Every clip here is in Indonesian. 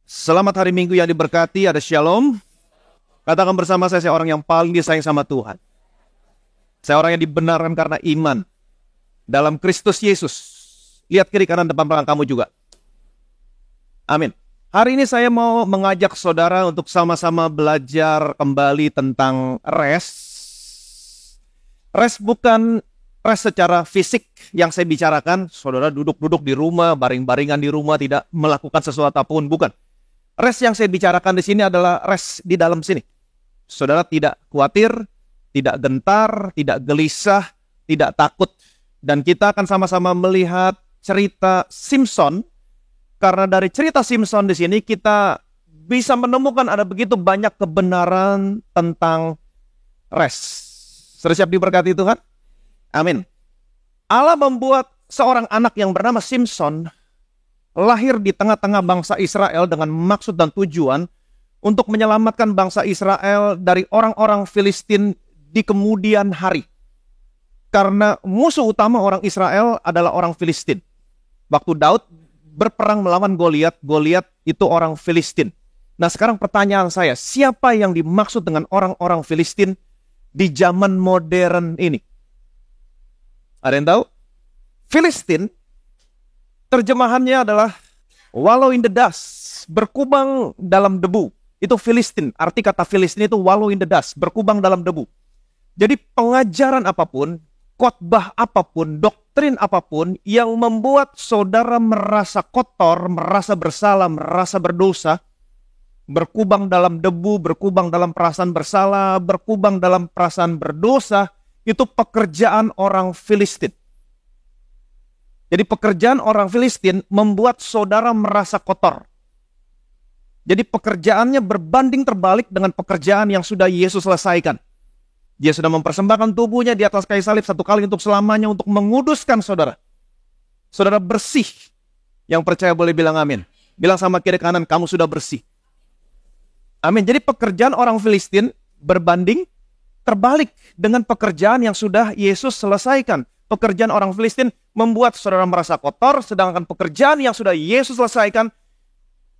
Selamat hari Minggu yang diberkati, ada shalom. Katakan bersama saya orang yang paling disayang sama Tuhan. Saya orang yang dibenarkan karena iman dalam Kristus Yesus. Lihat kiri kanan depan belakang kamu juga. Amin. Hari ini saya mau mengajak saudara untuk sama-sama belajar kembali tentang rest. Rest bukan rest secara fisik yang saya bicarakan. Saudara duduk-duduk di rumah, baring-baringan di rumah, tidak melakukan sesuatu apapun, bukan. Rest yang saya bicarakan di sini adalah rest di dalam sini. Saudara tidak khawatir, tidak gentar, tidak gelisah, tidak takut. Dan kita akan sama-sama melihat cerita Simpson. Karena dari cerita Simpson di sini kita bisa menemukan ada begitu banyak kebenaran tentang rest. Sudah siap diberkati Tuhan? Amin. Allah membuat seorang anak yang bernama Simpson lahir di tengah-tengah bangsa Israel dengan maksud dan tujuan untuk menyelamatkan bangsa Israel dari orang-orang Filistin di kemudian hari. Karena musuh utama orang Israel adalah orang Filistin. Waktu Daud berperang melawan Goliat, Goliat itu orang Filistin. Nah sekarang pertanyaan saya, siapa yang dimaksud dengan orang-orang Filistin di zaman modern ini? Ada yang tahu? Filistin terjemahannya adalah wallow in the dust, berkubang dalam debu. Itu Filistin, arti kata Filistin itu wallow in the dust, berkubang dalam debu. Jadi pengajaran apapun, khotbah apapun, doktrin apapun yang membuat saudara merasa kotor, merasa bersalah, merasa berdosa, berkubang dalam debu, berkubang dalam perasaan bersalah, berkubang dalam perasaan berdosa, itu pekerjaan orang Filistin. Jadi pekerjaan orang Filistin membuat saudara merasa kotor. Jadi pekerjaannya berbanding terbalik dengan pekerjaan yang sudah Yesus selesaikan. Dia sudah mempersembahkan tubuhnya di atas kayu salib satu kali untuk selamanya untuk menguduskan saudara. Saudara bersih. Yang percaya boleh bilang amin. Bilang sama kiri kanan, kamu sudah bersih. Amin. Jadi pekerjaan orang Filistin berbanding terbalik dengan pekerjaan yang sudah Yesus selesaikan. Pekerjaan orang Filistin membuat saudara merasa kotor, sedangkan pekerjaan yang sudah Yesus selesaikan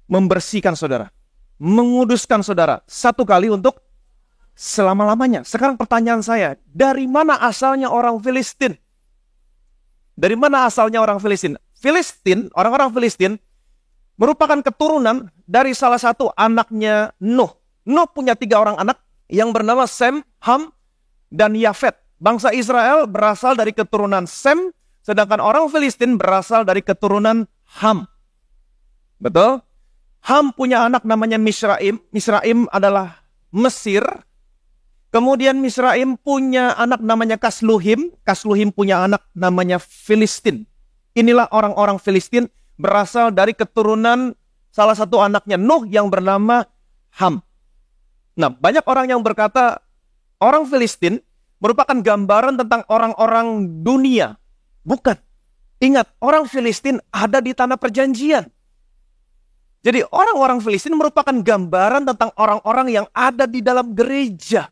membersihkan saudara, menguduskan saudara satu kali untuk selama-lamanya. Sekarang pertanyaan saya, dari mana asalnya orang Filistin? Dari mana asalnya orang Filistin? Orang-orang Filistin merupakan keturunan dari salah satu anaknya Nuh. Nuh punya 3 orang anak yang bernama Sem, Ham, dan Yafet. Bangsa Israel berasal dari keturunan Sem, sedangkan orang Filistin berasal dari keturunan Ham. Betul? Ham punya anak namanya Misraim. Misraim adalah Mesir. Kemudian Misraim punya anak namanya Kasluhim. Kasluhim punya anak namanya Filistin. Inilah orang-orang Filistin berasal dari keturunan salah satu anaknya Nuh yang bernama Ham. Nah, banyak orang yang berkata orang Filistin merupakan gambaran tentang orang-orang dunia. Bukan. Ingat, orang Filistin ada di tanah perjanjian. Jadi orang-orang Filistin merupakan gambaran tentang orang-orang yang ada di dalam gereja.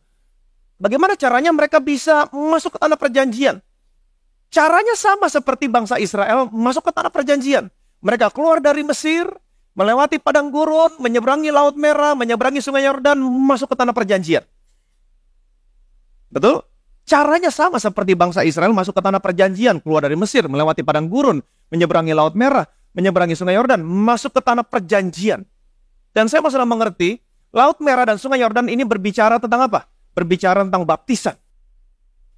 Bagaimana caranya mereka bisa masuk ke tanah perjanjian? Caranya sama seperti bangsa Israel masuk ke tanah perjanjian. Mereka keluar dari Mesir, melewati padang gurun, menyeberangi Laut Merah, menyeberangi Sungai Yordan, masuk ke tanah perjanjian. Betul? Caranya sama seperti bangsa Israel masuk ke tanah perjanjian, keluar dari Mesir, melewati padang gurun, menyeberangi Laut Merah, menyeberangi Sungai Yordan, masuk ke tanah perjanjian. Dan saya sudah mengerti, Laut Merah dan Sungai Yordan ini berbicara tentang apa? Berbicara tentang baptisan.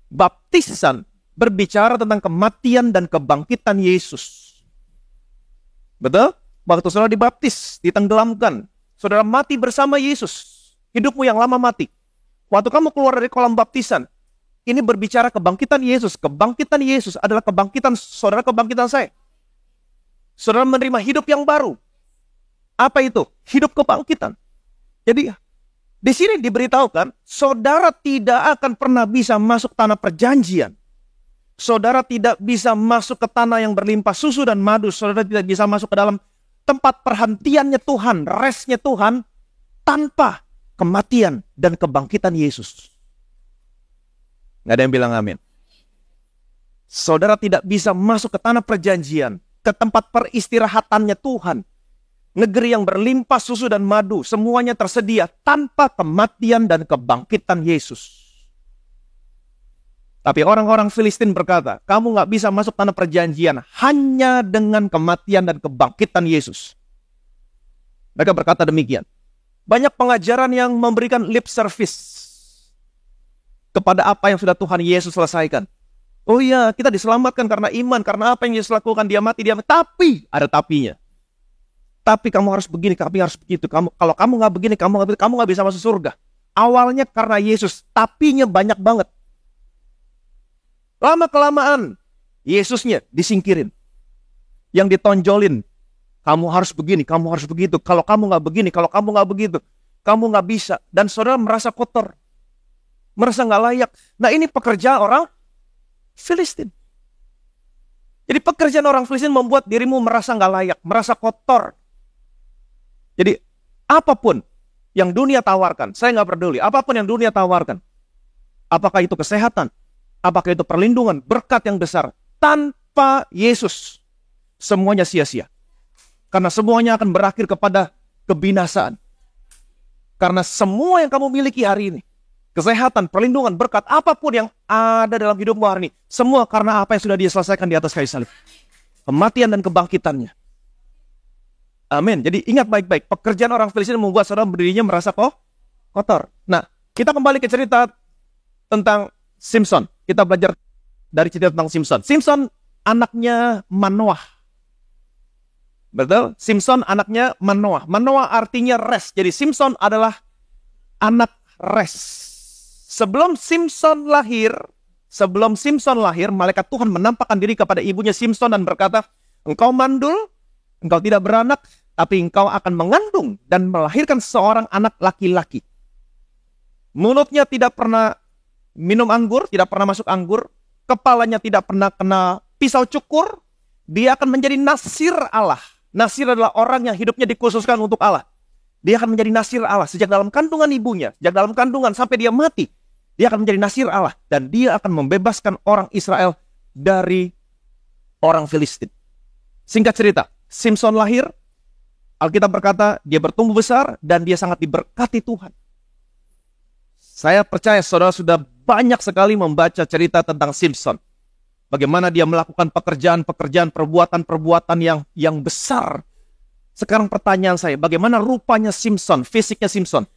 Baptisan berbicara tentang kematian dan kebangkitan Yesus. Betul? Waktu saudara dibaptis, ditenggelamkan, saudara mati bersama Yesus. Hidupmu yang lama mati. Waktu kamu keluar dari kolam baptisan, ini berbicara kebangkitan Yesus. Kebangkitan Yesus adalah kebangkitan saudara, kebangkitan saya. Saudara menerima hidup yang baru. Apa itu? Hidup kebangkitan. Jadi, di sini diberitahukan, saudara tidak akan pernah bisa masuk tanah perjanjian. Saudara tidak bisa masuk ke tanah yang berlimpah susu dan madu. Saudara tidak bisa masuk ke dalam tempat perhentiannya Tuhan, restnya Tuhan, tanpa kematian dan kebangkitan Yesus. Nggak ada yang bilang amin. Saudara tidak bisa masuk ke tanah perjanjian, ke tempat peristirahatannya Tuhan, Negeri yang berlimpah susu dan madu, semuanya tersedia tanpa kematian dan kebangkitan Yesus. Tapi orang-orang Filistin berkata, kamu nggak bisa masuk tanah perjanjian hanya dengan kematian dan kebangkitan Yesus. Mereka berkata demikian. Banyak pengajaran yang memberikan lip service kepada apa yang sudah Tuhan Yesus selesaikan. Oh iya, kita diselamatkan karena iman, karena apa yang Yesus lakukan, dia mati. Tapi, ada tapinya. Tapi kamu harus begini, kamu harus begitu. Kalau kamu nggak begini, kamu nggak bisa masuk surga. Awalnya karena Yesus, tapinya banyak banget. Lama-kelamaan, Yesusnya disingkirin. Yang ditonjolin, kamu harus begini, kamu harus begitu. Kalau kamu nggak begini, kalau kamu nggak begitu, kamu nggak bisa. Dan saudara merasa kotor, merasa nggak layak. Nah, ini pekerjaan orang Filistin. Jadi pekerjaan orang Filistin membuat dirimu merasa nggak layak, merasa kotor. Jadi apapun yang dunia tawarkan, saya nggak peduli. Apapun yang dunia tawarkan, apakah itu kesehatan, apakah itu perlindungan, berkat yang besar, tanpa Yesus, semuanya sia-sia. Karena semuanya akan berakhir kepada kebinasaan. Karena semua yang kamu miliki hari ini, kesehatan, perlindungan, berkat, apapun yang ada dalam hidupmu hari ini, semua karena apa yang sudah dia selesaikan di atas kayu salib. Kematian dan kebangkitannya. Amin. Jadi ingat baik-baik, pekerjaan orang Filistin membuat saudara berdirinya merasa kotor. Nah, kita kembali ke cerita tentang Simson. Kita belajar dari cerita tentang Simson. Simson anaknya Manoah. Betul? Simson anaknya Manoah. Manoah artinya res. Jadi Simson adalah anak res. Sebelum Simson lahir, malaikat Tuhan menampakkan diri kepada ibunya Simson dan berkata, engkau mandul, engkau tidak beranak, tapi engkau akan mengandung dan melahirkan seorang anak laki-laki. Mulutnya tidak pernah minum anggur, tidak pernah masuk anggur, kepalanya tidak pernah kena pisau cukur, dia akan menjadi nasir Allah. Nasir adalah orang yang hidupnya dikhususkan untuk Allah. Dia akan menjadi nasir Allah sejak dalam kandungan ibunya, sejak dalam kandungan sampai dia mati. Dia akan menjadi nasir Allah dan dia akan membebaskan orang Israel dari orang Filistin. Singkat cerita, Simson lahir, Alkitab berkata dia bertumbuh besar dan dia sangat diberkati Tuhan. Saya percaya saudara sudah banyak sekali membaca cerita tentang Simson. Bagaimana dia melakukan pekerjaan-pekerjaan, perbuatan-perbuatan yang besar. Sekarang pertanyaan saya, bagaimana rupanya Simson, fisiknya Simson?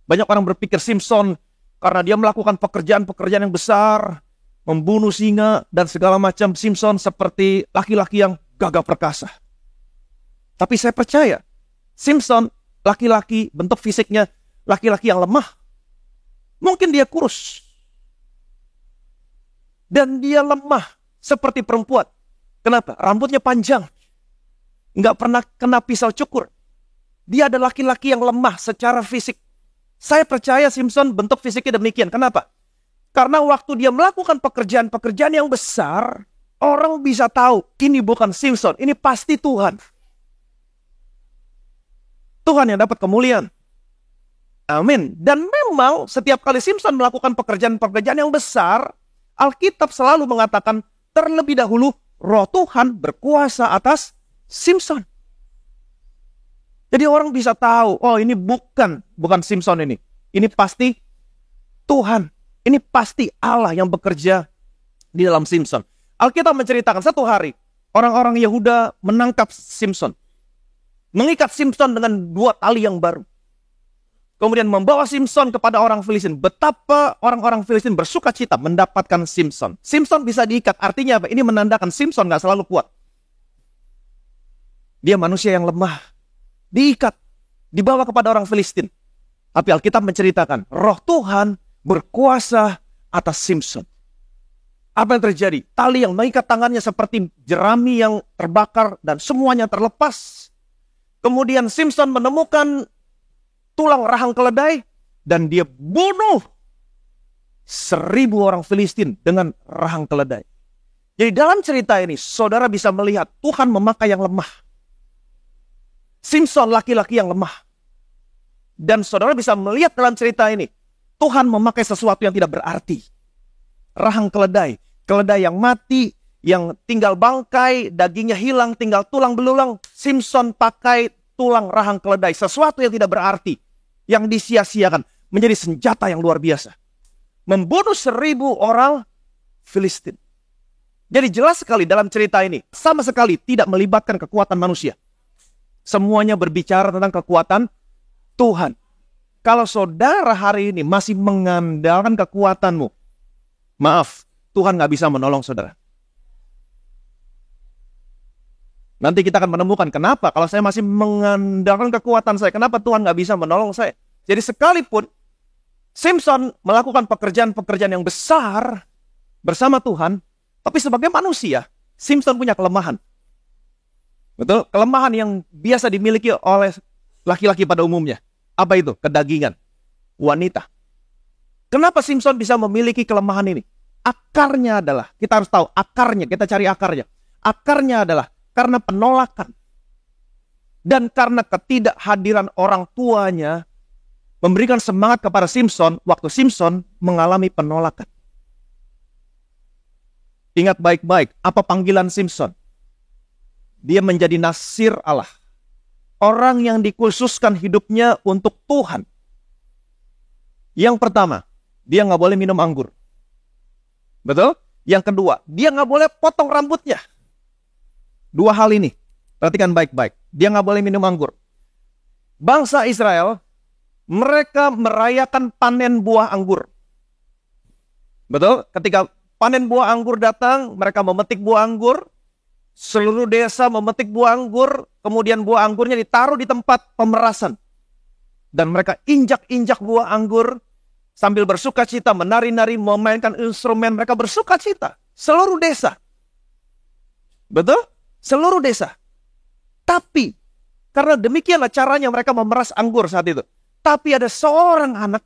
Banyak orang berpikir Simson karena dia melakukan pekerjaan-pekerjaan yang besar, membunuh singa dan segala macam. Simson seperti laki-laki yang gagah perkasa. Tapi saya percaya, Simson laki-laki, bentuk fisiknya laki-laki yang lemah. Mungkin dia kurus. Dan dia lemah seperti perempuan. Kenapa? Rambutnya panjang. Nggak pernah kena pisau cukur. Dia ada laki-laki yang lemah secara fisik. Saya percaya Simson bentuk fisiknya demikian. Kenapa? Karena waktu dia melakukan pekerjaan-pekerjaan yang besar, orang bisa tahu, ini bukan Simson, ini pasti Tuhan. Tuhan yang dapat kemuliaan. Amin. Dan memang setiap kali Simson melakukan pekerjaan-pekerjaan yang besar, Alkitab selalu mengatakan terlebih dahulu Roh Tuhan berkuasa atas Simson. Jadi orang bisa tahu, oh ini bukan Simson ini. Ini pasti Tuhan. Ini pasti Allah yang bekerja di dalam Simson. Alkitab menceritakan satu hari, orang-orang Yehuda menangkap Simson. Mengikat Simson dengan 2 tali yang baru. Kemudian membawa Simson kepada orang Filistin. Betapa orang-orang Filistin bersuka cita mendapatkan Simson. Simson bisa diikat. Artinya apa? Ini menandakan Simson gak selalu kuat. Dia manusia yang lemah. Diikat. Dibawa kepada orang Filistin. Tapi Alkitab menceritakan, Roh Tuhan berkuasa atas Simson. Apa yang terjadi? Tali yang mengikat tangannya seperti jerami yang terbakar dan semuanya terlepas. Kemudian Simson menemukan tulang rahang keledai dan dia bunuh 1.000 orang Filistin dengan rahang keledai. Jadi dalam cerita ini saudara bisa melihat Tuhan memakai yang lemah. Simson laki-laki yang lemah. Dan saudara bisa melihat dalam cerita ini Tuhan memakai sesuatu yang tidak berarti. Rahang keledai yang mati, yang tinggal bangkai, dagingnya hilang, tinggal tulang belulang. Simpson pakai tulang rahang keledai, sesuatu yang tidak berarti, yang disia-siakan, menjadi senjata yang luar biasa. Membunuh 1.000 orang Filistin. Jadi jelas sekali dalam cerita ini, sama sekali tidak melibatkan kekuatan manusia. Semuanya berbicara tentang kekuatan Tuhan. Kalau saudara hari ini masih mengandalkan kekuatanmu, maaf, Tuhan nggak bisa menolong saudara. Nanti kita akan menemukan kenapa kalau saya masih mengandalkan kekuatan saya, kenapa Tuhan nggak bisa menolong saya. Jadi sekalipun Simpson melakukan pekerjaan-pekerjaan yang besar bersama Tuhan, tapi sebagai manusia, Simpson punya kelemahan. Betul? Kelemahan yang biasa dimiliki oleh laki-laki pada umumnya. Apa itu? Kedagingan. Wanita. Kenapa Simpson bisa memiliki kelemahan ini? Akarnya adalah, kita harus tahu akarnya, kita cari akarnya. Akarnya adalah karena penolakan. Dan karena ketidakhadiran orang tuanya memberikan semangat kepada Simpson waktu Simpson mengalami penolakan. Ingat baik-baik, apa panggilan Simpson? Dia menjadi nasir Allah. Orang yang dikhususkan hidupnya untuk Tuhan. Yang pertama, dia nggak boleh minum anggur. Betul? Yang kedua, dia nggak boleh potong rambutnya. Dua hal ini, perhatikan baik-baik. Dia nggak boleh minum anggur. Bangsa Israel, mereka merayakan panen buah anggur. Betul? Ketika panen buah anggur datang, mereka memetik buah anggur. Seluruh desa memetik buah anggur, kemudian buah anggurnya ditaruh di tempat pemerasan. Dan mereka injak-injak buah anggur, sambil bersuka cita, menari-nari, memainkan instrumen, mereka bersuka cita. Seluruh desa. Betul? Seluruh desa. Tapi, karena demikianlah caranya mereka memeras anggur saat itu. Tapi ada seorang anak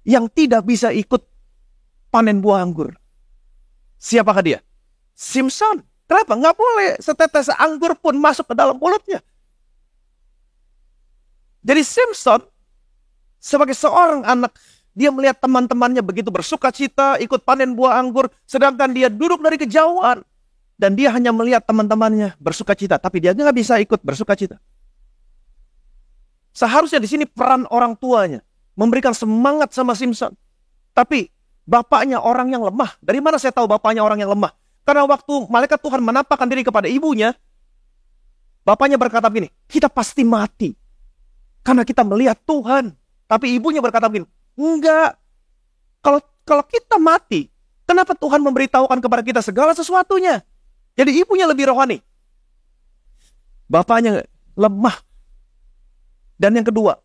yang tidak bisa ikut panen buah anggur. Siapakah dia? Simpson. Kenapa? Nggak boleh setetes anggur pun masuk ke dalam mulutnya. Jadi Simpson, sebagai seorang anak, dia melihat teman-temannya begitu bersuka cita, ikut panen buah anggur, sedangkan dia duduk dari kejauhan. Dan dia hanya melihat teman-temannya bersuka cita, tapi dia nggak bisa ikut bersuka cita. Seharusnya di sini peran orang tuanya memberikan semangat sama Simpson. Tapi bapaknya orang yang lemah. Dari mana saya tahu bapaknya orang yang lemah? Karena waktu malaikat Tuhan menampakkan diri kepada ibunya, bapaknya berkata begini, kita pasti mati. Karena kita melihat Tuhan. Tapi ibunya berkata begini, enggak. Kalau kita mati, kenapa Tuhan memberitahukan kepada kita segala sesuatunya? Jadi ibunya lebih rohani. Bapaknya lemah. Dan yang kedua,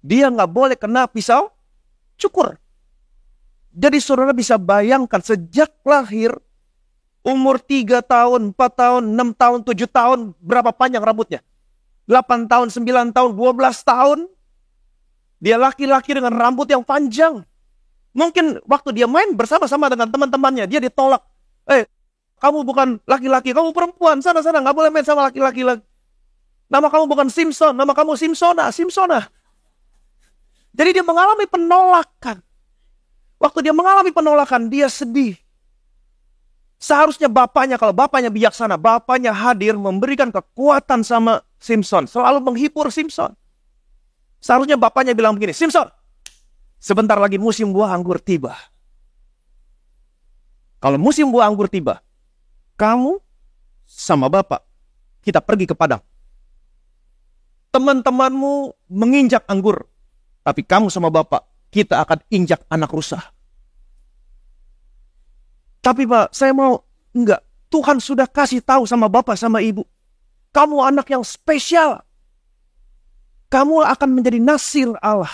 dia nggak boleh kena pisau cukur. Jadi saudara bisa bayangkan sejak lahir, umur 3 tahun, 4 tahun, 6 tahun, 7 tahun, berapa panjang rambutnya? 8 tahun, 9 tahun, 12 tahun. Dia laki-laki dengan rambut yang panjang. Mungkin waktu dia main bersama-sama dengan teman-temannya, dia ditolak. Kamu bukan laki-laki, kamu perempuan. Sana-sana, nggak boleh main sama laki-laki lagi. Nama kamu bukan Simpson, nama kamu Simpsona. Jadi dia mengalami penolakan. Waktu dia mengalami penolakan, dia sedih. Seharusnya bapaknya, kalau bapaknya bijaksana, bapaknya hadir memberikan kekuatan sama Simpson. Selalu menghibur Simpson. Seharusnya bapaknya bilang begini, Simpson, sebentar lagi musim buah anggur tiba. Kalau musim buah anggur tiba, kamu sama bapak, kita pergi ke padang. Teman-temanmu menginjak anggur, tapi kamu sama bapak, kita akan injak anak rusa. Tapi Pak, saya mau, enggak. Tuhan sudah kasih tahu sama bapak, sama ibu. Kamu anak yang spesial. Kamu akan menjadi nasir Allah.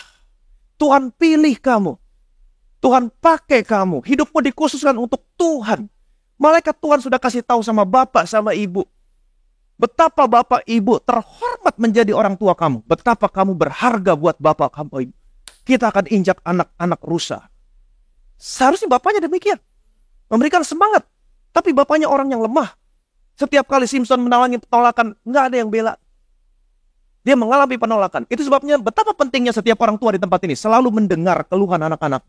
Tuhan pilih kamu. Tuhan pakai kamu. Hidupmu dikhususkan untuk Tuhan. Malaikat Tuhan sudah kasih tahu sama bapak, sama ibu. Betapa bapak ibu terhormat menjadi orang tua kamu. Betapa kamu berharga buat bapak kamu ibu. Kita akan injak anak-anak rusa. Seharusnya bapaknya demikian. Memberikan semangat. Tapi bapaknya orang yang lemah. Setiap kali Simpson menalangi penolakan, nggak ada yang bela. Dia mengalami penolakan. Itu sebabnya betapa pentingnya setiap orang tua di tempat ini selalu mendengar keluhan anak-anak.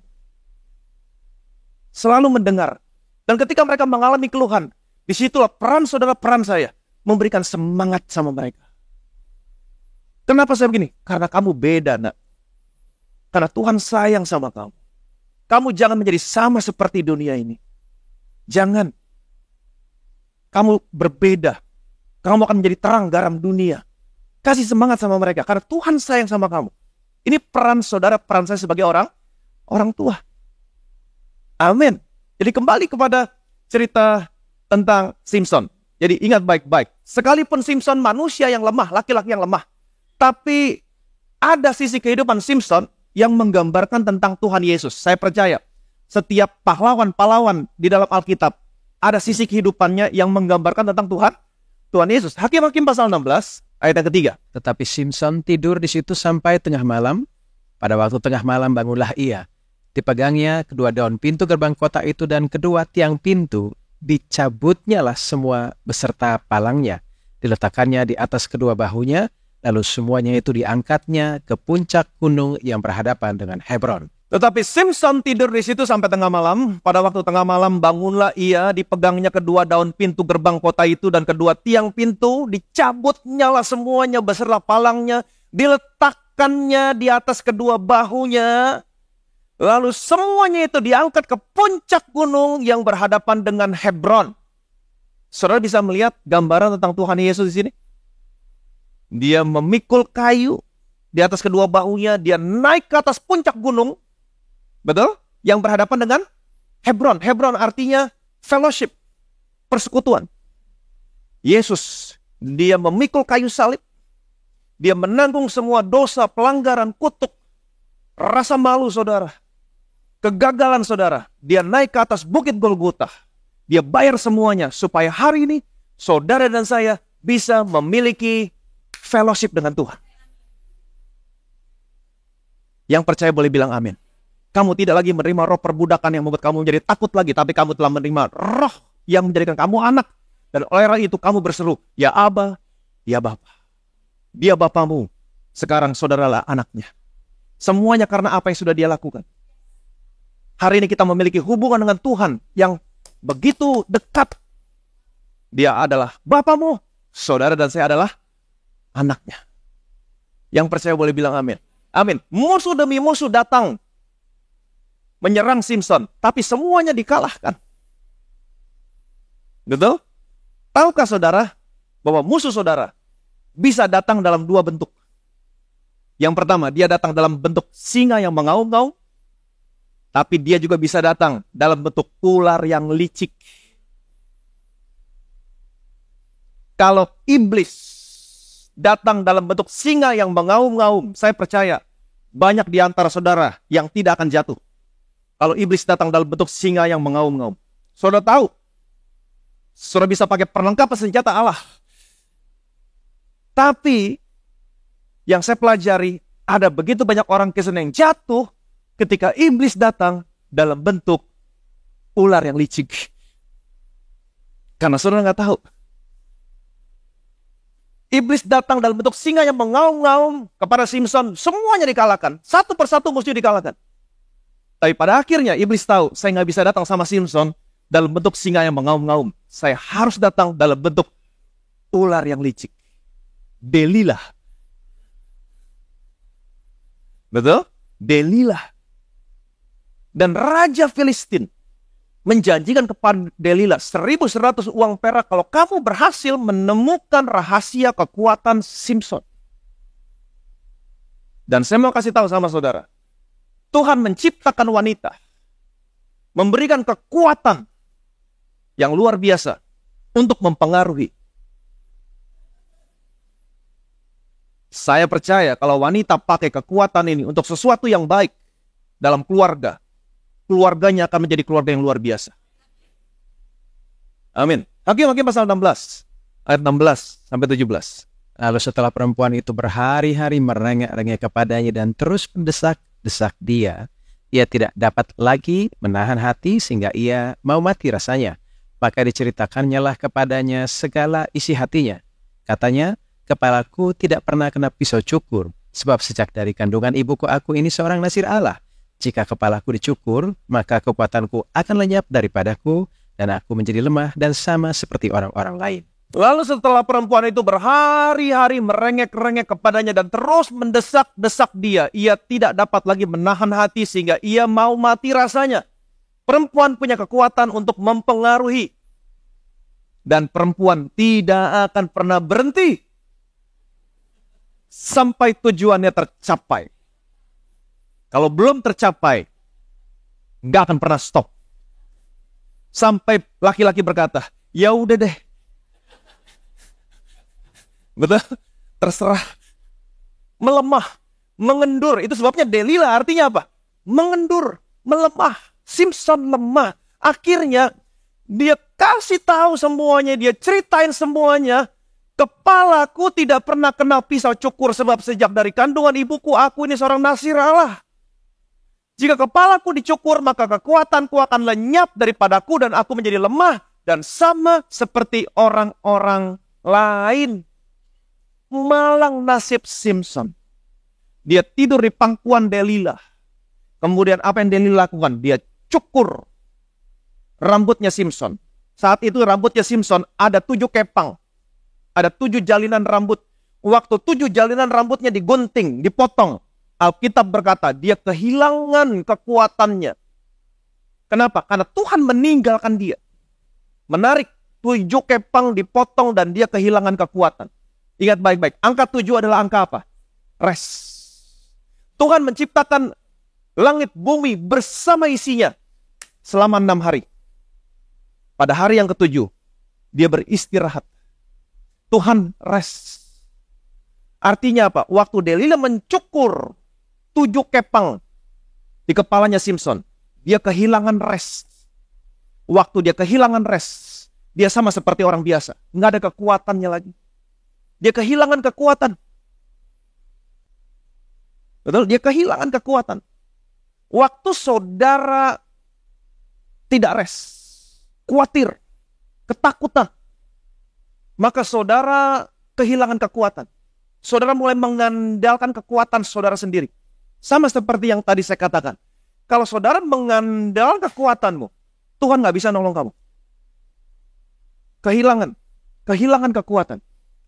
Selalu mendengar. Dan ketika mereka mengalami keluhan, disitulah peran saudara, peran saya, memberikan semangat sama mereka. Kenapa saya begini? Karena kamu beda, nak. Karena Tuhan sayang sama kamu. Kamu jangan menjadi sama seperti dunia ini. Jangan. Kamu berbeda. Kamu akan menjadi terang garam dunia. Kasih semangat sama mereka. Karena Tuhan sayang sama kamu. Ini peran saudara, peran saya sebagai orang tua. Amin. Jadi kembali kepada cerita tentang Simpson. Jadi ingat baik-baik. Sekalipun Simpson manusia yang lemah, laki-laki yang lemah. Tapi ada sisi kehidupan Simpson yang menggambarkan tentang Tuhan Yesus. Saya percaya setiap pahlawan-pahlawan di dalam Alkitab ada sisi kehidupannya yang menggambarkan tentang Tuhan Yesus. Hakim-Hakim pasal 16 ayat yang ketiga. Tetapi Simpson tidur di situ sampai tengah malam. Pada waktu tengah malam bangunlah ia. Dipegangnya kedua daun pintu gerbang kota itu dan kedua tiang pintu. Dicabutnyalah semua beserta palangnya. Diletakkannya di atas kedua bahunya. Lalu semuanya itu diangkatnya ke puncak gunung yang berhadapan dengan Hebron. Tetapi Simpson tidur di situ sampai tengah malam. Pada waktu tengah malam bangunlah ia, dipegangnya kedua daun pintu gerbang kota itu dan kedua tiang pintu, dicabutnyalah semuanya beserta palangnya, diletakkannya di atas kedua bahunya. Lalu semuanya itu diangkat ke puncak gunung yang berhadapan dengan Hebron. Saudara bisa melihat gambaran tentang Tuhan Yesus di sini. Dia memikul kayu di atas kedua bahunya, dia naik ke atas puncak gunung. Betul? Yang berhadapan dengan Hebron. Hebron artinya fellowship, persekutuan. Yesus, dia memikul kayu salib. Dia menanggung semua dosa, pelanggaran, kutuk, rasa malu saudara, kegagalan saudara. Dia naik ke atas bukit Golgota. Dia bayar semuanya supaya hari ini saudara dan saya bisa memiliki fellowship dengan Tuhan. Yang percaya boleh bilang amin. Kamu tidak lagi menerima roh perbudakan yang membuat kamu menjadi takut lagi, tapi kamu telah menerima roh yang menjadikan kamu anak. Dan oleh karena itu kamu berseru, ya Aba, ya Bapa. Dia Bapamu, sekarang saudaralah anaknya. Semuanya karena apa yang sudah dia lakukan. Hari ini kita memiliki hubungan dengan Tuhan yang begitu dekat. Dia adalah Bapamu, saudara dan saya adalah anaknya. Yang percaya boleh bilang amin. Amin. Musuh demi musuh datang menyerang Simpson, tapi semuanya dikalahkan. Betul? Tahukah saudara bahwa musuh saudara bisa datang dalam dua bentuk? Yang pertama, dia datang dalam bentuk singa yang mengaum-ngaum, tapi dia juga bisa datang dalam bentuk ular yang licik. Kalau iblis datang dalam bentuk singa yang mengaum-ngaum, saya percaya banyak di antara saudara yang tidak akan jatuh. Kalau iblis datang dalam bentuk singa yang mengaum-ngaum. Saudara tahu, saudara bisa pakai perlengkapan senjata Allah. Tapi, yang saya pelajari, ada begitu banyak orang Kristen yang jatuh ketika iblis datang dalam bentuk ular yang licik. Karena saudara nggak tahu. Iblis datang dalam bentuk singa yang mengaum-ngaum kepada Simpson. Semuanya dikalahkan. Satu persatu mesti dikalahkan. Tapi pada akhirnya iblis tahu, saya nggak bisa datang sama Simpson dalam bentuk singa yang mengaum-ngaum. Saya harus datang dalam bentuk ular yang licik. Delilah. Betul? Delilah. Dan Raja Filistin menjanjikan kepada Delilah 1.100 uang perak kalau kamu berhasil menemukan rahasia kekuatan Simpson. Dan saya mau kasih tahu sama saudara, Tuhan menciptakan wanita, memberikan kekuatan yang luar biasa untuk mempengaruhi. Saya percaya kalau wanita pakai kekuatan ini untuk sesuatu yang baik dalam keluarga, keluarganya akan menjadi keluarga yang luar biasa. Amin. Hakim-Hakim pasal 16, ayat 16 sampai 17. Lalu setelah perempuan itu berhari-hari merengek-rengek kepadanya dan terus mendesak-desak dia, ia tidak dapat lagi menahan hati sehingga ia mau mati rasanya. Maka diceritakannya lah kepadanya segala isi hatinya. Katanya, kepalaku tidak pernah kena pisau cukur, sebab sejak dari kandungan ibuku aku ini seorang nasir Allah. Jika kepalaku dicukur, maka kekuatanku akan lenyap daripadaku, dan aku menjadi lemah dan sama seperti orang-orang lain. Lalu setelah perempuan itu berhari-hari merengek-rengek kepadanya dan terus mendesak-desak dia, ia tidak dapat lagi menahan hati sehingga ia mau mati rasanya. Perempuan punya kekuatan untuk mempengaruhi. Dan perempuan tidak akan pernah berhenti sampai tujuannya tercapai. Kalau belum tercapai, nggak akan pernah stop. Sampai laki-laki berkata, ya udah deh. Betul? Terserah. Melemah, mengendur. Itu sebabnya Delila artinya apa? Mengendur, melemah. Simpson lemah. Akhirnya dia kasih tahu semuanya, dia ceritain semuanya. Kepalaku tidak pernah kena pisau cukur sebab sejak dari kandungan ibuku aku ini seorang nasir Allah. Jika kepalaku dicukur maka kekuatanku akan lenyap daripadaku dan aku menjadi lemah dan sama seperti orang-orang lain. Malang nasib Simpson. Dia tidur di pangkuan Delila. Kemudian apa yang Delila lakukan? Dia cukur rambutnya Simpson. Saat itu rambutnya Simpson ada 7 kepang. Ada 7 jalinan rambut. Waktu 7 jalinan rambutnya digunting, dipotong. Alkitab berkata dia kehilangan kekuatannya. Kenapa? Karena Tuhan meninggalkan dia. Menarik 7 kepang dipotong dan dia kehilangan kekuatan. Ingat baik-baik, angka 7 adalah angka apa? Rest. Tuhan menciptakan langit bumi bersama isinya selama 6 hari. Pada hari yang ke-7, dia beristirahat. Tuhan rest. Artinya apa? Waktu Delila mencukur 7 kepang di kepalanya Simpson, dia kehilangan rest. Waktu dia kehilangan rest, dia sama seperti orang biasa. Nggak ada kekuatannya lagi. Dia kehilangan kekuatan. Betul? Dia kehilangan kekuatan. Waktu saudara tidak rest, khawatir, ketakutan, maka saudara kehilangan kekuatan. Saudara mulai mengandalkan kekuatan saudara sendiri. Sama seperti yang tadi saya katakan. Kalau saudara mengandalkan kekuatanmu, Tuhan nggak bisa nolong kamu. Kehilangan kekuatan.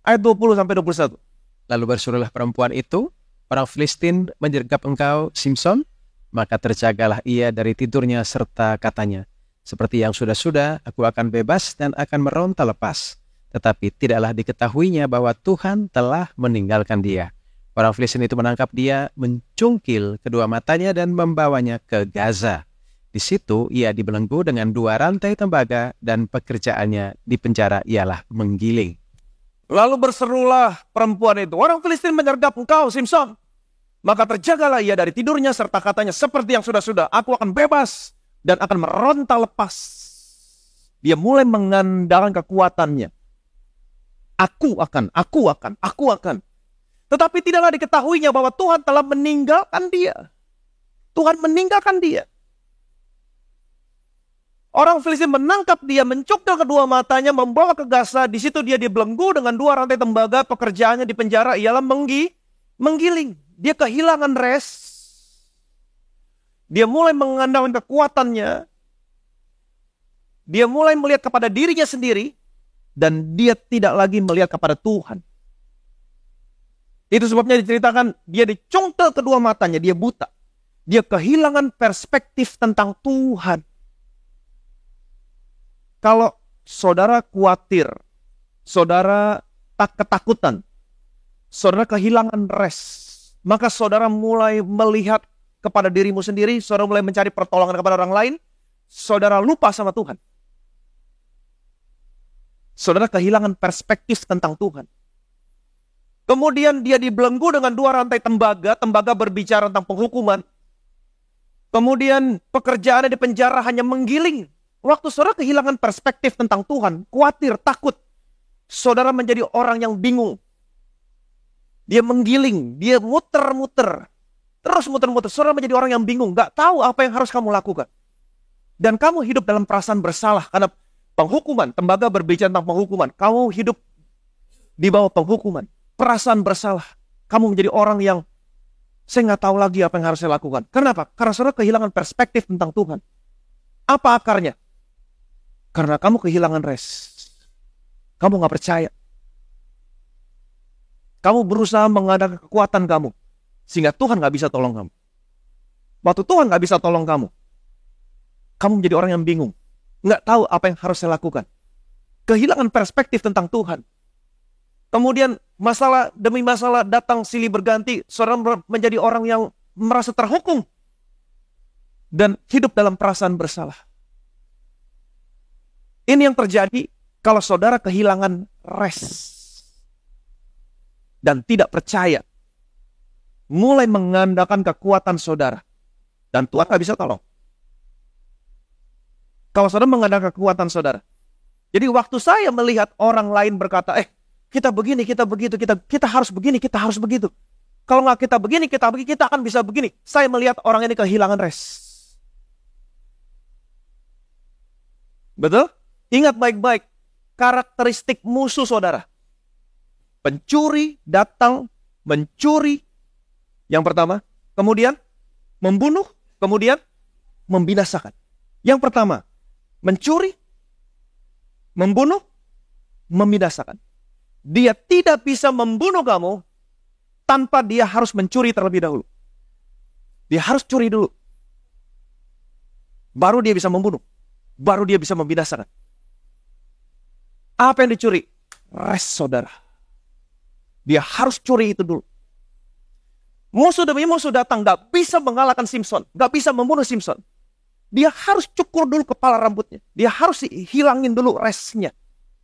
Ayat 20-21. Lalu bersuruhlah perempuan itu, orang Filistin menyergap engkau, Simpson, maka terjagalah ia dari tidurnya serta katanya, seperti yang sudah-sudah, aku akan bebas dan akan meronta lepas. Tetapi tidaklah diketahuinya bahwa Tuhan telah meninggalkan dia. Orang Filistin itu menangkap dia, mencungkil kedua matanya dan membawanya ke Gaza. Di situ ia dibelenggu dengan 2 rantai tembaga dan pekerjaannya di penjara ialah menggiling. Lalu berserulah perempuan itu, orang Filistin menyergap engkau, Simpson. Maka terjagalah ia dari tidurnya serta katanya, seperti yang sudah-sudah, aku akan bebas dan akan meronta lepas. Dia mulai mengandalkan kekuatannya. Aku akan. Tetapi tidaklah diketahuinya bahwa Tuhan telah meninggalkan dia. Tuhan meninggalkan dia. Orang Filistin menangkap dia, mencungkil kedua matanya, membawa ke Gaza. Di situ dia dibelenggu dengan 2 rantai tembaga. Pekerjaannya di penjara ialah menggiling. Dia kehilangan rest. Dia mulai mengandalkan kekuatannya. Dia mulai melihat kepada dirinya sendiri. Dan dia tidak lagi melihat kepada Tuhan. Itu sebabnya diceritakan dia dicungkil kedua matanya. Dia buta. Dia kehilangan perspektif tentang Tuhan. Kalau saudara khawatir, saudara ketakutan, saudara kehilangan rest, maka saudara mulai melihat kepada dirimu sendiri, saudara mulai mencari pertolongan kepada orang lain, saudara lupa sama Tuhan. Saudara kehilangan perspektif tentang Tuhan. Kemudian dia dibelenggu dengan 2 rantai tembaga, tembaga berbicara tentang penghukuman. Kemudian pekerjaannya di penjara hanya menggiling. Waktu saudara kehilangan perspektif tentang Tuhan, khawatir, takut, saudara menjadi orang yang bingung. Dia menggiling, dia muter-muter, terus muter-muter. Saudara menjadi orang yang bingung, gak tahu apa yang harus kamu lakukan. Dan kamu hidup dalam perasaan bersalah karena penghukuman, tembaga berbicara tentang penghukuman. Kamu hidup di bawah penghukuman, perasaan bersalah. Kamu menjadi orang yang, saya gak tahu lagi apa yang harus saya lakukan. Kenapa? Karena saudara kehilangan perspektif tentang Tuhan. Apa akarnya? Karena kamu kehilangan rest. Kamu gak percaya. Kamu berusaha mengandalkan kekuatan kamu. Sehingga Tuhan gak bisa tolong kamu. Waktu Tuhan gak bisa tolong kamu, kamu menjadi orang yang bingung. Gak tahu apa yang harus saya lakukan. Kehilangan perspektif tentang Tuhan. Kemudian masalah demi masalah datang silih berganti. Saudara menjadi orang yang merasa terhukum. Dan hidup dalam perasaan bersalah. Ini yang terjadi kalau saudara kehilangan rest. Dan tidak percaya. Mulai mengandalkan kekuatan saudara. Dan Tuhan gak bisa tolong. Kalau saudara mengandalkan kekuatan saudara. Jadi waktu saya melihat orang lain berkata, kita begini, kita begitu, kita harus begini, kita harus begitu. Kalau nggak kita begini, kita akan bisa begini. Saya melihat orang ini kehilangan rest. Betul? Ingat baik-baik. Karakteristik musuh saudara. Pencuri datang, mencuri. Yang pertama. Kemudian membunuh. Kemudian membinasakan. Yang pertama. Mencuri. Membunuh. Membinasakan. Dia tidak bisa membunuh kamu tanpa dia harus mencuri terlebih dahulu. Dia harus curi dulu. Baru dia bisa membunuh. Baru dia bisa membinasakan. Apa yang dicuri? Rest saudara. Dia harus curi itu dulu. Musuh demi musuh datang. Gak bisa mengalahkan Simpson. Gak bisa membunuh Simpson. Dia harus cukur dulu kepala rambutnya. Dia harus hilangin dulu restnya.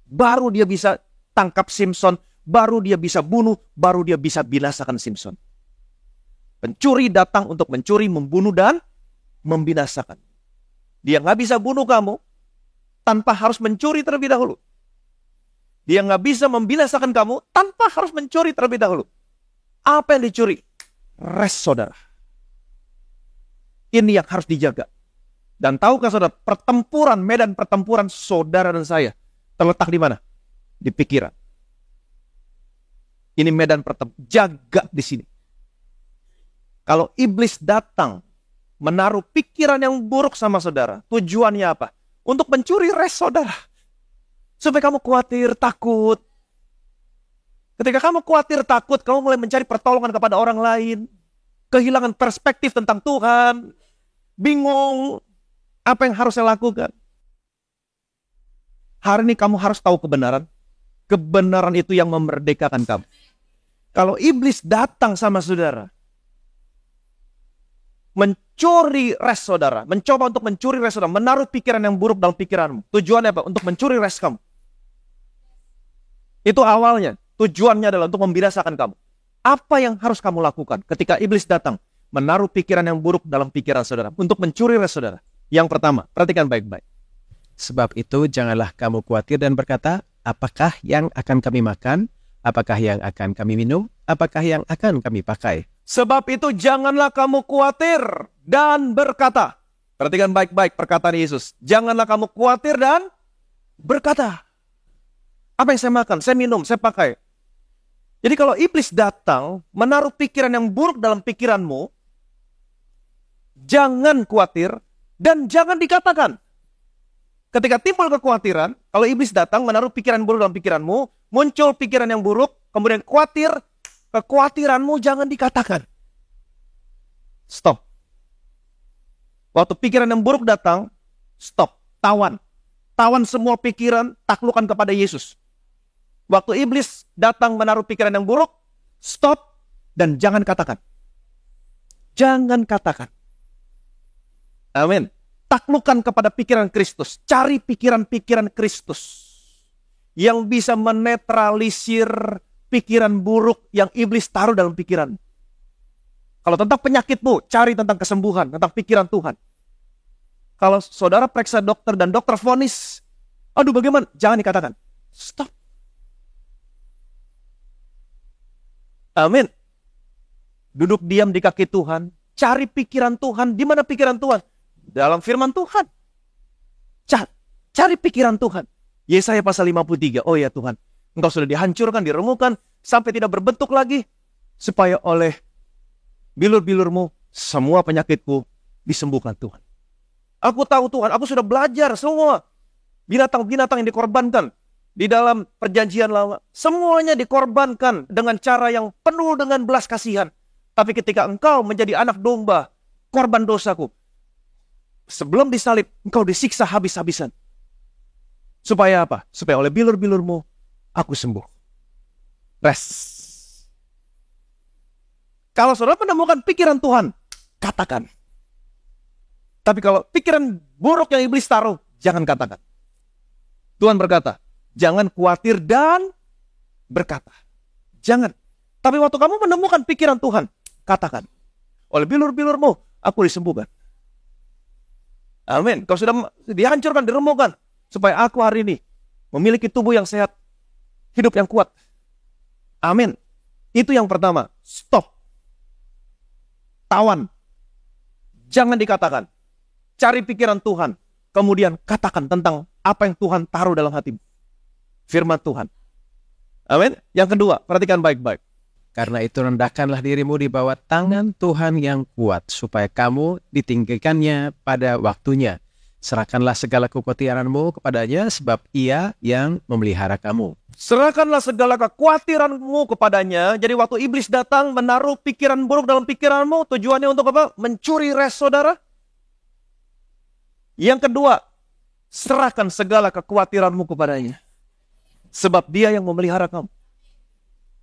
Baru dia bisa tangkap Simpson. Baru dia bisa bunuh. Baru dia bisa binasakan Simpson. Pencuri datang untuk mencuri, membunuh, dan membinasakan. Dia nggak bisa bunuh kamu tanpa harus mencuri terlebih dahulu. Dia nggak bisa membinasakan kamu tanpa harus mencuri terlebih dahulu. Apa yang dicuri? Rest saudara. Ini yang harus dijaga. Dan tahukah saudara, medan pertempuran saudara dan saya terletak di mana? Di pikiran. Ini medan pertempuran. Jaga di sini. Kalau iblis datang menaruh pikiran yang buruk sama saudara. Tujuannya apa? Untuk mencuri rest saudara. Supaya kamu khawatir, takut. Ketika kamu khawatir, takut, kamu mulai mencari pertolongan kepada orang lain. Kehilangan perspektif tentang Tuhan. Bingung. Apa yang harus saya lakukan? Hari ini kamu harus tahu kebenaran. Kebenaran itu yang memerdekakan kamu. Kalau iblis datang sama saudara, mencuri rest saudara, mencoba untuk mencuri rest saudara, menaruh pikiran yang buruk dalam pikiranmu. Tujuannya apa? Untuk mencuri rest kamu. Itu awalnya. Tujuannya adalah untuk membinasakan kamu. Apa yang harus kamu lakukan ketika iblis datang? Menaruh pikiran yang buruk dalam pikiran saudara. Untuk mencuri rest saudara. Yang pertama, perhatikan baik-baik. Sebab itu janganlah kamu khawatir dan berkata, apakah yang akan kami makan? Apakah yang akan kami minum? Apakah yang akan kami pakai? Sebab itu janganlah kamu khawatir dan berkata. Perhatikan baik-baik perkataan Yesus. Janganlah kamu khawatir dan berkata. Apa yang saya makan, saya minum, saya pakai. Jadi kalau iblis datang, menaruh pikiran yang buruk dalam pikiranmu, jangan khawatir dan jangan dikatakan. Ketika timbul kekhawatiran, kalau iblis datang menaruh pikiran buruk dalam pikiranmu, muncul pikiran yang buruk, kemudian khawatir, kekhawatiranmu jangan dikatakan. Stop. Waktu pikiran yang buruk datang, stop. Tawan. Tawan semua pikiran, taklukkan kepada Yesus. Waktu iblis datang menaruh pikiran yang buruk, stop dan jangan katakan. Jangan katakan. Amin. Taklukkan kepada pikiran Kristus. Cari pikiran-pikiran Kristus yang bisa menetralisir pikiran buruk yang iblis taruh dalam pikiran. Kalau tentang penyakitmu, cari tentang kesembuhan, tentang pikiran Tuhan. Kalau saudara periksa dokter dan dokter vonis, aduh bagaimana? Jangan dikatakan. Stop. Amin. Duduk diam di kaki Tuhan. Cari pikiran Tuhan. Di mana pikiran Tuhan? Dalam firman Tuhan. Cari pikiran Tuhan. Yesaya pasal 53. Oh ya Tuhan, Engkau sudah dihancurkan, diremukkan, sampai tidak berbentuk lagi. Supaya oleh bilur-bilurmu, semua penyakitku disembuhkan Tuhan. Aku tahu Tuhan, aku sudah belajar semua. Binatang-binatang yang dikorbankan di dalam perjanjian lama, semuanya dikorbankan dengan cara yang penuh dengan belas kasihan. Tapi ketika engkau menjadi anak domba, korban dosaku, sebelum disalib, engkau disiksa habis-habisan. Supaya apa? Supaya oleh bilur-bilurmu, aku sembuh. Rest. Kalau saudara menemukan pikiran Tuhan, katakan. Tapi kalau pikiran buruk yang iblis taruh, jangan katakan. Tuhan berkata, jangan khawatir dan berkata. Jangan. Tapi waktu kamu menemukan pikiran Tuhan, katakan. Oleh bilur-bilurmu, aku disembuhkan. Amin. Kau sudah dihancurkan, diremukkan. Supaya aku hari ini memiliki tubuh yang sehat, hidup yang kuat. Amin. Itu yang pertama. Stop. Tawan. Jangan dikatakan. Cari pikiran Tuhan. Kemudian katakan tentang apa yang Tuhan taruh dalam hatimu. Firman Tuhan. Amin. Yang kedua, perhatikan baik-baik. Karena itu rendahkanlah dirimu di bawah tangan Tuhan yang kuat, supaya kamu ditinggikannya pada waktunya. Serahkanlah segala kekhawatiranmu kepadanya, sebab Ia yang memelihara kamu. Serahkanlah segala kekhawatiranmu kepadanya. Jadi waktu iblis datang menaruh pikiran buruk dalam pikiranmu, tujuannya untuk apa? Mencuri rest saudara. Yang kedua, serahkan segala kekhawatiranmu kepadanya. Sebab Dia yang memelihara kamu.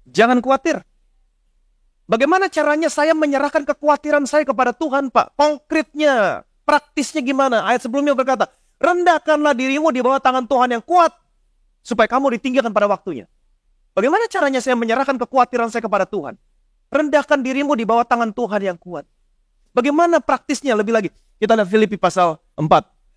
Jangan khawatir. Bagaimana caranya saya menyerahkan kekhawatiran saya kepada Tuhan, Pak? Konkretnya, praktisnya gimana? Ayat sebelumnya berkata, rendahkanlah dirimu di bawah tangan Tuhan yang kuat, supaya kamu ditinggikan pada waktunya. Bagaimana caranya saya menyerahkan kekhawatiran saya kepada Tuhan? Rendahkan dirimu di bawah tangan Tuhan yang kuat. Bagaimana praktisnya lebih lagi? Kita lihat Filipi pasal 4,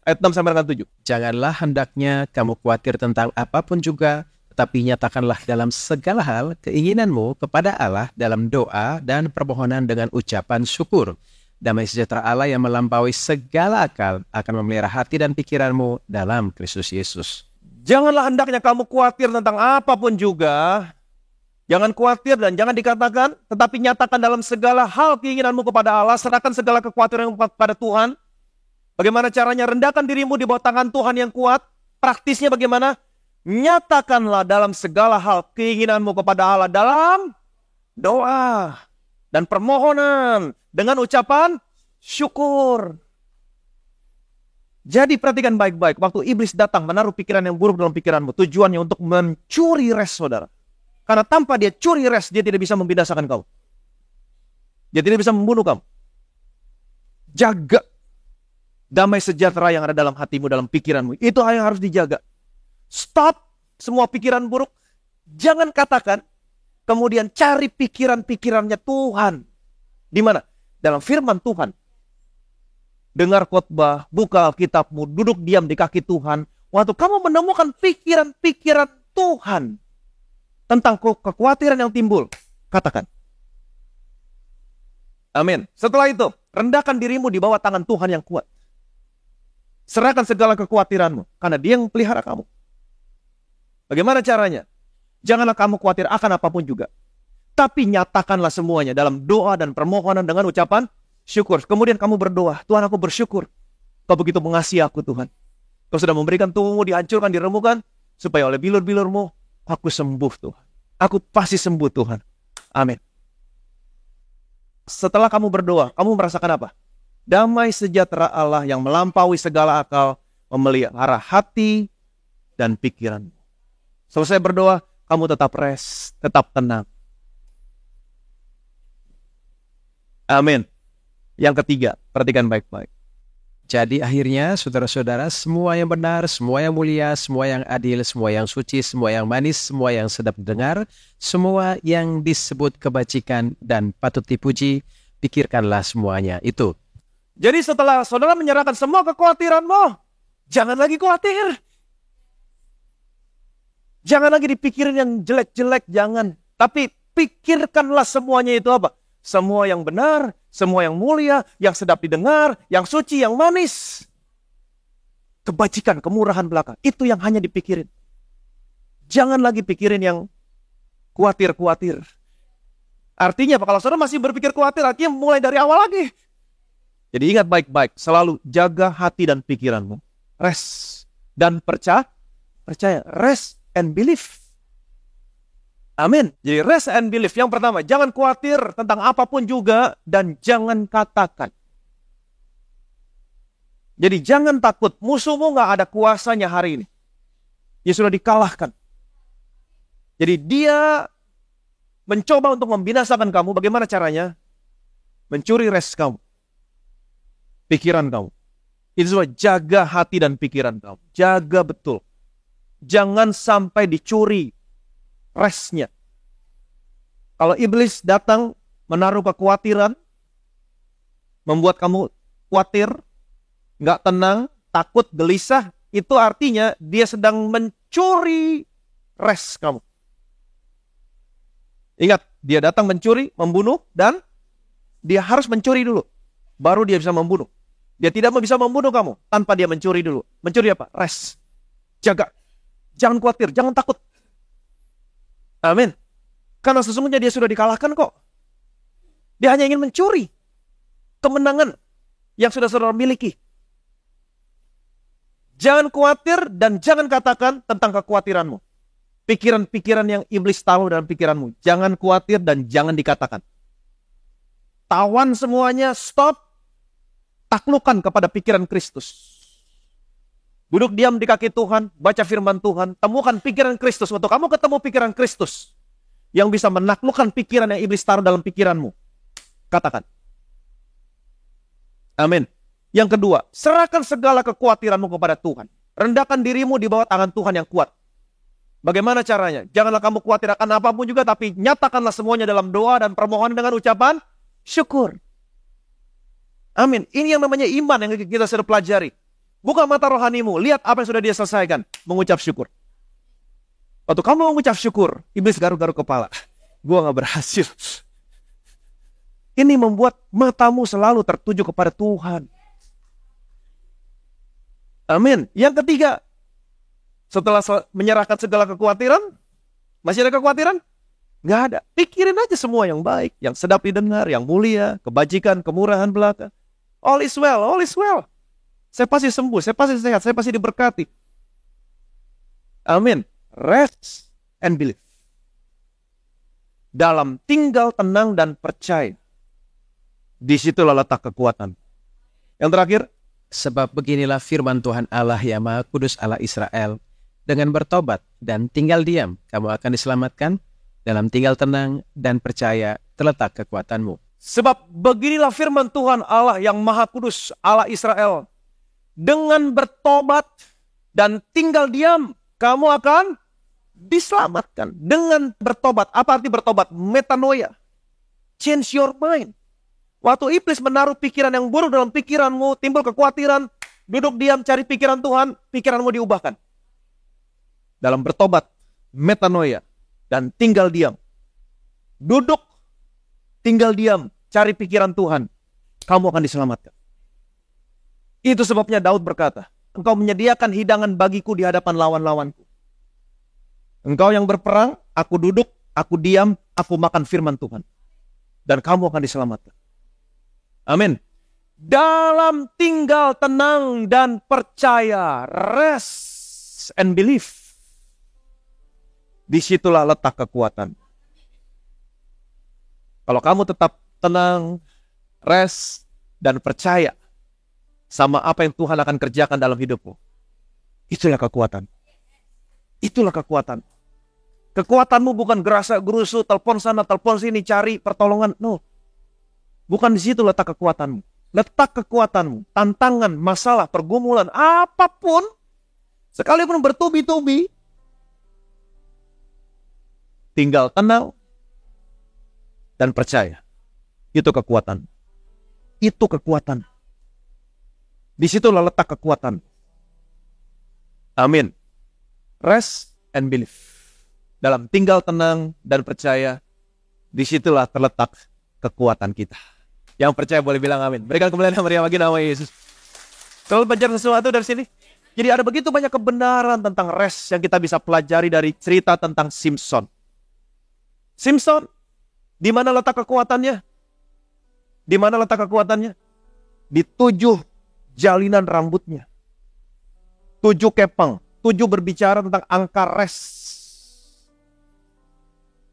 ayat 6 sampai dengan 7. Janganlah hendaknya kamu khawatir tentang apapun juga, tetapi nyatakanlah dalam segala hal keinginanmu kepada Allah dalam doa dan permohonan dengan ucapan syukur. Damai sejahtera Allah yang melampaui segala akal akan memelihara hati dan pikiranmu dalam Kristus Yesus. Janganlah hendaknya kamu khawatir tentang apapun juga. Jangan khawatir dan jangan dikatakan, tetapi nyatakan dalam segala hal keinginanmu kepada Allah, serahkan segala kekhawatiranmu kepada Tuhan. Bagaimana caranya? Rendahkan dirimu di bawah tangan Tuhan yang kuat. Praktisnya bagaimana? Nyatakanlah dalam segala hal keinginanmu kepada Allah dalam doa dan permohonan dengan ucapan syukur. Jadi perhatikan baik-baik. Waktu iblis datang menaruh pikiran yang buruk dalam pikiranmu, tujuannya untuk mencuri rest saudara. Karena tanpa dia curi rest, dia tidak bisa membinasakan kau. Dia tidak bisa membunuh kamu. Jaga damai sejahtera yang ada dalam hatimu, dalam pikiranmu. Itu hal yang harus dijaga. Stop semua pikiran buruk. Jangan katakan. Kemudian cari pikiran-pikirannya Tuhan. Di mana? Dalam firman Tuhan. Dengar khotbah, buka Alkitabmu, duduk diam di kaki Tuhan. Waktu kamu menemukan pikiran-pikiran Tuhan tentang kekhawatiran yang timbul, katakan. Amin. Setelah itu, rendahkan dirimu di bawah tangan Tuhan yang kuat. Serahkan segala kekhawatiranmu, karena Dia yang pelihara kamu. Bagaimana caranya? Janganlah kamu khawatir akan apapun juga. Tapi nyatakanlah semuanya dalam doa dan permohonan dengan ucapan syukur. Kemudian kamu berdoa, Tuhan aku bersyukur. Kau begitu mengasihi aku Tuhan. Kau sudah memberikan tubuhmu dihancurkan, diremukkan. Supaya oleh bilur-bilurmu, aku sembuh Tuhan. Aku pasti sembuh Tuhan. Amin. Setelah kamu berdoa, kamu merasakan apa? Damai sejahtera Allah yang melampaui segala akal, memelihara hati dan pikiranmu. Selesai berdoa, kamu tetap rest, tetap tenang. Amin. Yang ketiga, perhatikan baik-baik. Jadi akhirnya saudara-saudara, semua yang benar, semua yang mulia, semua yang adil, semua yang suci, semua yang manis, semua yang sedap didengar, semua yang disebut kebajikan dan patut dipuji, pikirkanlah semuanya itu. Jadi setelah saudara menyerahkan semua kekhawatiranmu, jangan lagi khawatir. Jangan lagi dipikirin yang jelek-jelek, jangan. Tapi pikirkanlah semuanya itu apa? Semua yang benar, semua yang mulia, yang sedap didengar, yang suci, yang manis. Kebajikan, kemurahan belaka. Itu yang hanya dipikirin. Jangan lagi pikirin yang khawatir-khawatir. Artinya kalau saudara masih berpikir khawatir, artinya mulai dari awal lagi. Jadi ingat baik-baik, selalu jaga hati dan pikiranmu. Rest. dan percaya. Rest and believe. Amin. Jadi rest and believe. Yang pertama, jangan khawatir tentang apapun juga dan jangan katakan. Jadi jangan takut, musuhmu gak ada kuasanya hari ini. Dia sudah dikalahkan. Jadi dia mencoba untuk membinasakan kamu. Bagaimana caranya? Mencuri rest kamu. Pikiran kamu. Itu sebab jaga hati dan pikiran kamu. Jaga betul. Jangan sampai dicuri restnya. Kalau iblis datang menaruh kekhawatiran, membuat kamu khawatir, nggak tenang, takut, gelisah, itu artinya dia sedang mencuri rest kamu. Ingat, dia datang mencuri, membunuh, dan dia harus mencuri dulu. Baru dia bisa membunuh. Dia tidak bisa membunuh kamu tanpa dia mencuri dulu. Mencuri apa? Rest. Jaga. Jangan khawatir, jangan takut. Amin. Karena sesungguhnya dia sudah dikalahkan kok. Dia hanya ingin mencuri kemenangan yang sudah saudara miliki. Jangan khawatir dan jangan katakan tentang kekhawatiranmu. Pikiran-pikiran yang iblis taruh dalam pikiranmu. Jangan khawatir dan jangan dikatakan. Tawan semuanya, stop. Taklukkan kepada pikiran Kristus. Duduk diam di kaki Tuhan, baca firman Tuhan, temukan pikiran Kristus. Waktu kamu ketemu pikiran Kristus yang bisa menaklukkan pikiran yang iblis taruh dalam pikiranmu, katakan. Amin. Yang kedua, serahkan segala kekhawatiranmu kepada Tuhan. Rendahkan dirimu di bawah tangan Tuhan yang kuat. Bagaimana caranya? Janganlah kamu khawatir akan apapun juga, tapi nyatakanlah semuanya dalam doa dan permohonan dengan ucapan syukur. Amin. Ini yang namanya iman yang kita sudah pelajari. Buka mata rohanimu, lihat apa yang sudah dia selesaikan. Mengucap syukur. Waktu kamu mengucap syukur, iblis garuk-garuk kepala. Gua gak berhasil. Ini membuat matamu selalu tertuju kepada Tuhan. Amin. Yang ketiga, setelah menyerahkan segala kekhawatiran, masih ada kekhawatiran? Gak ada. Pikirin aja semua yang baik, yang sedap didengar, yang mulia, kebajikan, kemurahan belaka. All is well, all is well. Saya pasti sembuh, saya pasti sehat, saya pasti diberkati. Amin. Rest and believe. Dalam tinggal tenang dan percaya. Disitulah letak kekuatan. Yang terakhir, Sebab beginilah firman Tuhan Allah yang Maha Kudus Allah Israel. Dengan bertobat dan tinggal diam, kamu akan diselamatkan. Dalam tinggal tenang dan percaya terletak kekuatanmu. sebab beginilah firman Tuhan Allah yang Maha Kudus Allah Israel. Dengan bertobat dan tinggal diam, kamu akan diselamatkan. Dengan bertobat. Apa arti bertobat? Metanoia. Change your mind. Waktu iblis menaruh pikiran yang buruk dalam pikiranmu, timbul kekhawatiran, duduk diam, cari pikiran Tuhan, pikiranmu diubahkan. Dalam bertobat, metanoia, dan tinggal diam. Duduk, tinggal diam, cari pikiran Tuhan, kamu akan diselamatkan. Itu sebabnya Daud berkata, engkau menyediakan hidangan bagiku di hadapan lawan-lawanku. Engkau yang berperang, aku duduk, aku diam, aku makan firman Tuhan. Dan kamu akan diselamatkan. Amin. Dalam tinggal tenang dan percaya, rest and believe. Disitulah letak kekuatan. Kalau kamu tetap tenang, rest, dan percaya sama apa yang Tuhan akan kerjakan dalam hidupmu, itulah kekuatan. Itulah kekuatan. Kekuatanmu bukan gerasa-gerusu, telepon sana, telepon sini, cari pertolongan. No. Bukan di situ letak kekuatanmu. Letak kekuatanmu, tantangan, masalah, pergumulan, apapun, sekalipun bertubi-tubi, tinggal tenang dan percaya. Itu kekuatan. Itu kekuatan. Di situlah letak kekuatan. Amin. Rest and believe. Dalam tinggal tenang dan percaya, disitulah terletak kekuatan kita. Yang percaya boleh bilang amin. Berikan kemuliaan yang meriah bagi nama Yesus. Kalau belajar sesuatu dari sini, jadi ada begitu banyak kebenaran tentang rest yang kita bisa pelajari dari cerita tentang Simpson. Simpson, di mana letak kekuatannya? Di mana letak kekuatannya? Di 7 jalinan rambutnya. 7 kepang. 7 berbicara tentang angka res.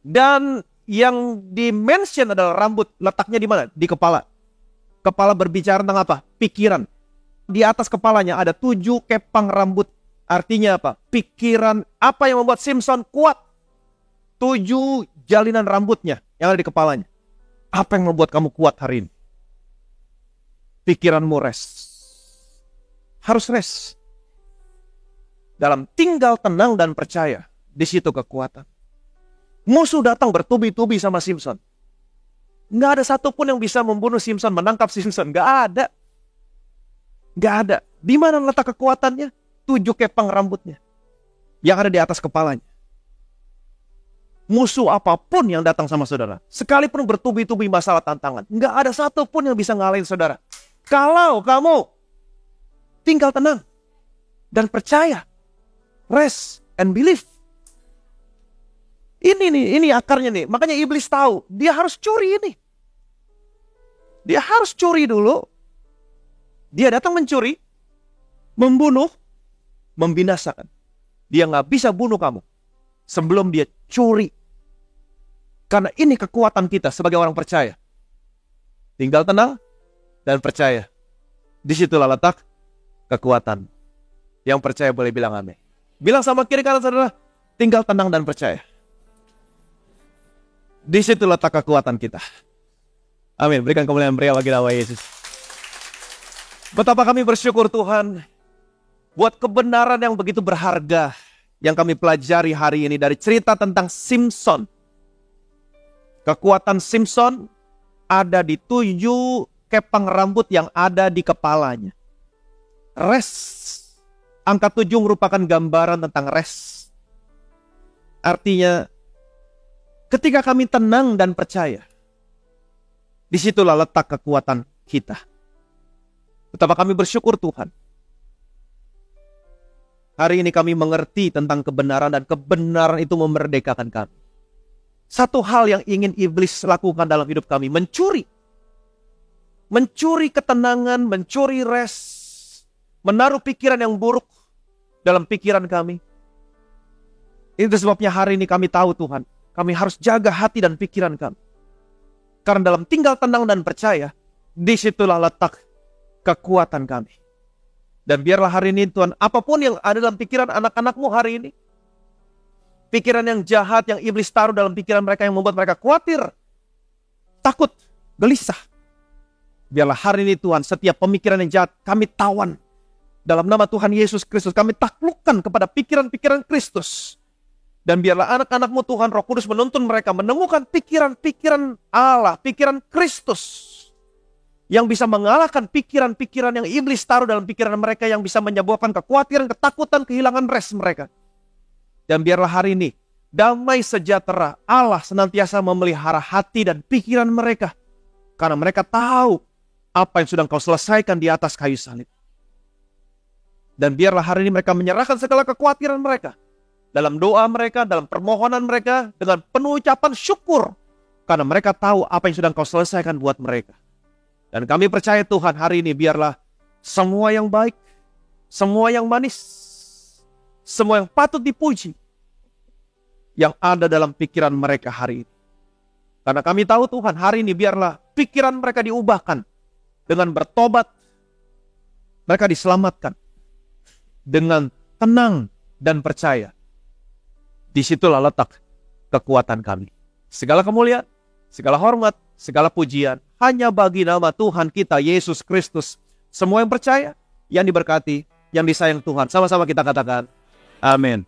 Dan yang di-mention adalah rambut. Letaknya di mana? Di kepala. Kepala berbicara tentang apa? Pikiran. Di atas kepalanya ada 7 kepang rambut. Artinya apa? Pikiran. Apa yang membuat Simpson kuat? 7 jalinan rambutnya yang ada di kepalanya. Apa yang membuat kamu kuat hari ini? Pikiranmu res. Harus res. Dalam tinggal tenang dan percaya. Di situ kekuatan. Musuh datang bertubi-tubi sama Simpson. Nggak ada satupun yang bisa membunuh Simpson, menangkap Simpson. Nggak ada. Nggak ada. Di mana letak kekuatannya? 7 kepang rambutnya. Yang ada di atas kepalanya. Musuh apapun yang datang sama saudara, sekalipun bertubi-tubi masalah tantangan, nggak ada satupun yang bisa ngalahin saudara. Kalau kamu tinggal tenang dan percaya, rest and believe. Ini akarnya nih. Makanya iblis tahu, dia harus curi ini. Dia harus curi dulu. Dia datang mencuri, membunuh, membinasakan. Dia nggak bisa bunuh kamu sebelum dia curi. Karena ini kekuatan kita sebagai orang percaya. Tinggal tenang dan percaya. Disitulah letak kekuatan. Yang percaya boleh bilang amin. Bilang sama kiri kanan saudara, tinggal tenang dan percaya. Disitu letak kekuatan kita. Amin. Berikan kemuliaan berikan bagi nama Yesus. Betapa kami bersyukur Tuhan buat kebenaran yang begitu berharga yang kami pelajari hari ini dari cerita tentang Simpson. Kekuatan Simpson ada di 7 kepang rambut yang ada di kepalanya. Rest. Angka 7 merupakan gambaran tentang rest. Artinya, ketika kami tenang dan percaya, disitulah letak kekuatan kita. Betapa kami bersyukur Tuhan. Hari ini kami mengerti tentang kebenaran dan kebenaran itu memerdekakan kami. Satu hal yang ingin iblis lakukan dalam hidup kami, mencuri. Mencuri ketenangan, mencuri rest, menaruh pikiran yang buruk dalam pikiran kami. Itu sebabnya hari ini kami tahu Tuhan, kami harus jaga hati dan pikiran kami. Karena dalam tinggal tenang dan percaya, disitulah letak kekuatan kami. Dan biarlah hari ini Tuhan, apapun yang ada dalam pikiran anak-anakmu hari ini, pikiran yang jahat yang iblis taruh dalam pikiran mereka yang membuat mereka khawatir, takut, gelisah. Biarlah hari ini Tuhan, setiap pemikiran yang jahat kami tawan. Dalam nama Tuhan Yesus Kristus, kami taklukkan kepada pikiran-pikiran Kristus. Dan biarlah anak-anakmu Tuhan Roh Kudus menuntun mereka menemukan pikiran-pikiran Allah, pikiran Kristus. Yang bisa mengalahkan pikiran-pikiran yang iblis taruh dalam pikiran mereka yang bisa menyebabkan kekhawatiran, ketakutan, kehilangan rest mereka. Dan biarlah hari ini, damai sejahtera Allah senantiasa memelihara hati dan pikiran mereka. Karena mereka tahu apa yang sudah Engkau selesaikan di atas kayu salib. Dan biarlah hari ini mereka menyerahkan segala kekhawatiran mereka. Dalam doa mereka, dalam permohonan mereka, dengan penuh ucapan syukur. Karena mereka tahu apa yang sudah Engkau selesaikan buat mereka. Dan kami percaya Tuhan hari ini biarlah semua yang baik, semua yang manis, semua yang patut dipuji, yang ada dalam pikiran mereka hari ini. Karena kami tahu Tuhan hari ini biarlah pikiran mereka diubahkan. Dengan bertobat, mereka diselamatkan. Dengan tenang dan percaya. Disitulah letak kekuatan kami. Segala kemuliaan, segala hormat, segala pujian hanya bagi nama Tuhan kita Yesus Kristus. Semua yang percaya, yang diberkati, yang disayang Tuhan. Sama-sama kita katakan, amin.